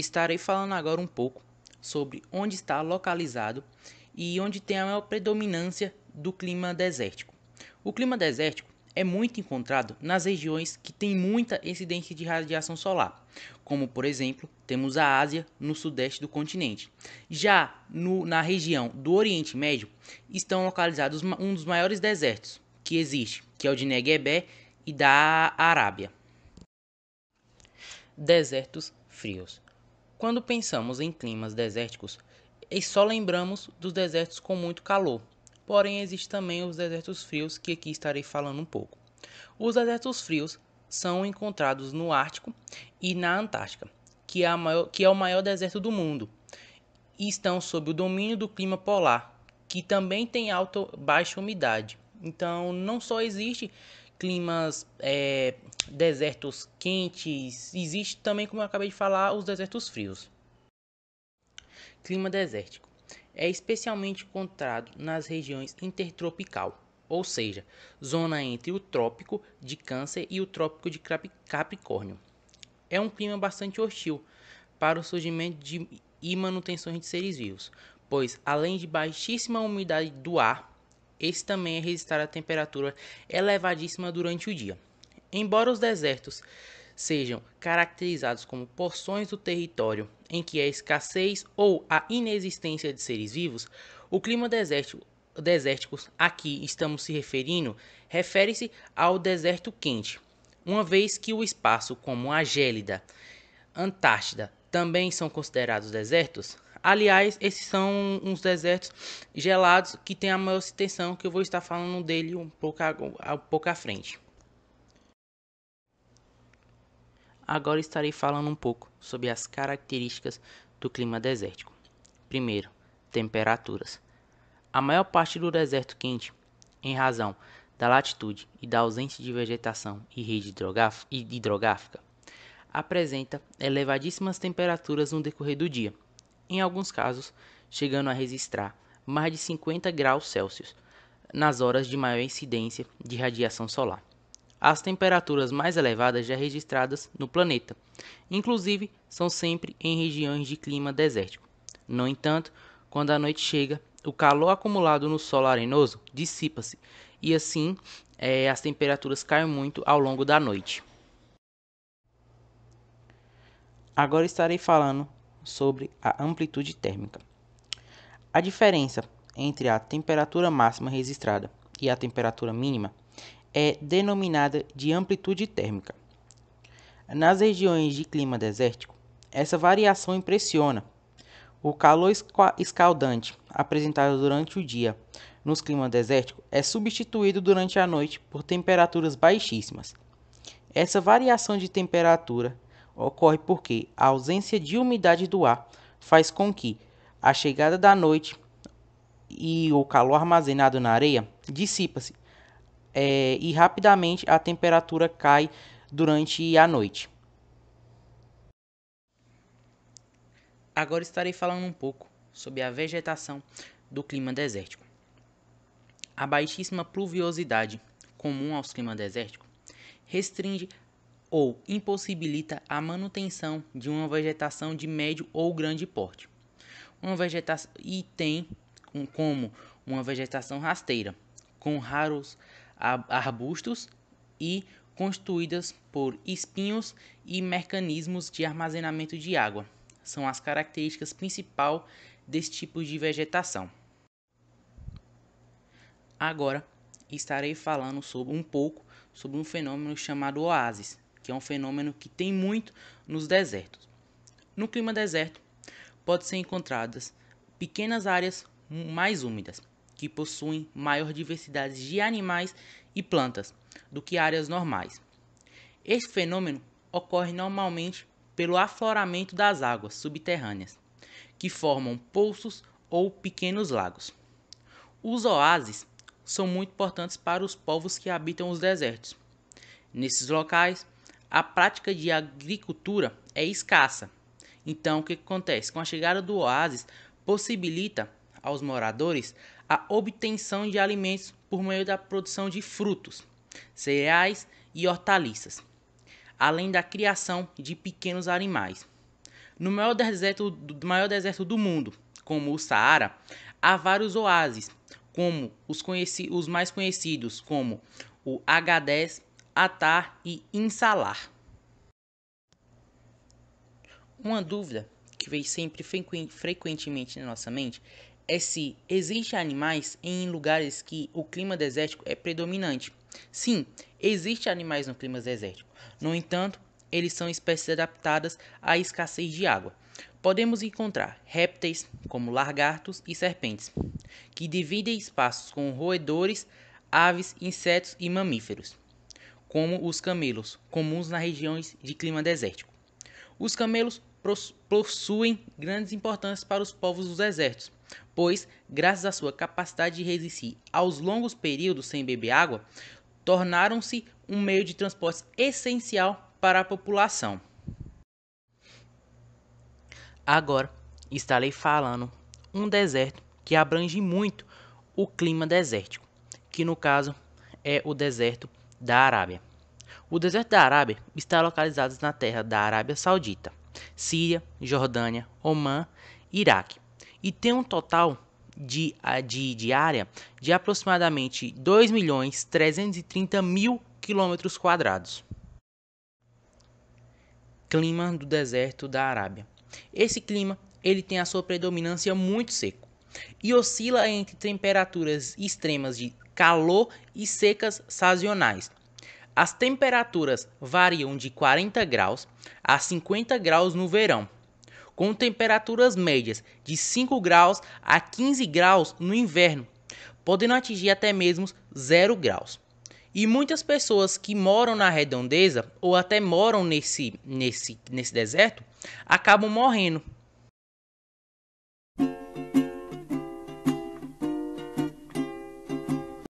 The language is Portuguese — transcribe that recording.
Estarei falando agora um pouco sobre onde está localizado e onde tem a maior predominância do clima desértico. O clima desértico é muito encontrado nas regiões que têm muita incidência de radiação solar, como por exemplo, temos a Ásia no sudeste do continente. Já na região do Oriente Médio estão localizados um dos maiores desertos que existe, que é o de Neguebé e da Arábia. Desertos frios. Quando pensamos em climas desérticos, só lembramos dos desertos com muito calor. Porém, existem também os desertos frios, que aqui estarei falando um pouco. Os desertos frios são encontrados no Ártico e na Antártica, que é o maior deserto do mundo, e estão sob o domínio do clima polar, que também tem baixa umidade. Então, não só existe climas desertos quentes, existe também, como eu acabei de falar, os desertos frios. Clima desértico é especialmente encontrado nas regiões intertropical, ou seja, zona entre o trópico de Câncer e o trópico de Capricórnio. É um clima bastante hostil para o surgimento e manutenção de seres vivos, pois além de baixíssima umidade do ar, esse também é registrar a temperatura elevadíssima durante o dia. Embora os desertos sejam caracterizados como porções do território em que há escassez ou a inexistência de seres vivos, o clima desértico a que estamos se referindo refere-se ao deserto quente, uma vez que o espaço como a gélida, Antártida também são considerados desertos. Aliás, esses são uns desertos gelados que têm a maior extensão, que eu vou estar falando dele um pouco à frente. Agora estarei falando um pouco sobre as características do clima desértico. Primeiro, temperaturas. A maior parte do deserto quente, em razão da latitude e da ausência de vegetação e rede hidrográfica, apresenta elevadíssimas temperaturas no decorrer do dia, em alguns casos chegando a registrar mais de 50 graus Celsius nas horas de maior incidência de radiação solar. As temperaturas mais elevadas já registradas no planeta, inclusive, são sempre em regiões de clima desértico. No entanto, quando a noite chega, o calor acumulado no solo arenoso dissipa-se e assim as temperaturas caem muito ao longo da noite. Agora estarei falando sobre a amplitude térmica. A diferença entre a temperatura máxima registrada e a temperatura mínima é denominada de amplitude térmica. Nas regiões de clima desértico, essa variação impressiona. O calor escaldante apresentado durante o dia nos climas desérticos é substituído durante a noite por temperaturas baixíssimas. Essa variação de temperatura ocorre porque a ausência de umidade do ar faz com que a chegada da noite e o calor armazenado na areia dissipa-se e rapidamente a temperatura cai durante a noite. Agora estarei falando um pouco sobre a vegetação do clima desértico. A baixíssima pluviosidade comum aos climas desérticos restringe ou impossibilita a manutenção de uma vegetação de médio ou grande porte. Uma vegetação tem como uma vegetação rasteira, com raros arbustos e constituídas por espinhos e mecanismos de armazenamento de água. São as características principais desse tipo de vegetação. Agora estarei falando um pouco sobre um fenômeno chamado oásis, que é um fenômeno que tem muito nos desertos. No clima deserto, pode ser encontradas pequenas áreas mais úmidas, que possuem maior diversidade de animais e plantas do que áreas normais. Este fenômeno ocorre normalmente pelo afloramento das águas subterrâneas, que formam poços ou pequenos lagos. Os oásis são muito importantes para os povos que habitam os desertos. Nesses locais, a prática de agricultura é escassa. Então, o que acontece? Com a chegada do oásis, possibilita aos moradores a obtenção de alimentos por meio da produção de frutos, cereais e hortaliças, além da criação de pequenos animais. No maior deserto do mundo, como o Saara, há vários oásis, como os mais conhecidos, como o Agadez, Atar e Insalar. Uma dúvida que vem sempre frequentemente na nossa mente é se existem animais em lugares que o clima desértico é predominante. Sim, existem animais no clima desértico. No entanto, eles são espécies adaptadas à escassez de água. Podemos encontrar répteis, como lagartos e serpentes, que dividem espaços com roedores, aves, insetos e mamíferos, como os camelos, comuns nas regiões de clima desértico. Os camelos possuem grandes importâncias para os povos dos desertos, pois, graças à sua capacidade de resistir aos longos períodos sem beber água, tornaram-se um meio de transporte essencial para a população. Agora estarei falando um deserto que abrange muito o clima desértico, que no caso é o deserto da Arábia. O deserto da Arábia está localizado na terra da Arábia Saudita, Síria, Jordânia, Omã e Iraque, e tem um total de área de aproximadamente 2.330.000 km². Clima do deserto da Arábia. Esse clima ele tem a sua predominância muito seco e oscila entre temperaturas extremas de calor e secas sazonais. As temperaturas variam de 40 graus a 50 graus no verão, com temperaturas médias de 5 graus a 15 graus no inverno, podendo atingir até mesmo 0 graus. E muitas pessoas que moram na redondeza ou até moram nesse deserto acabam morrendo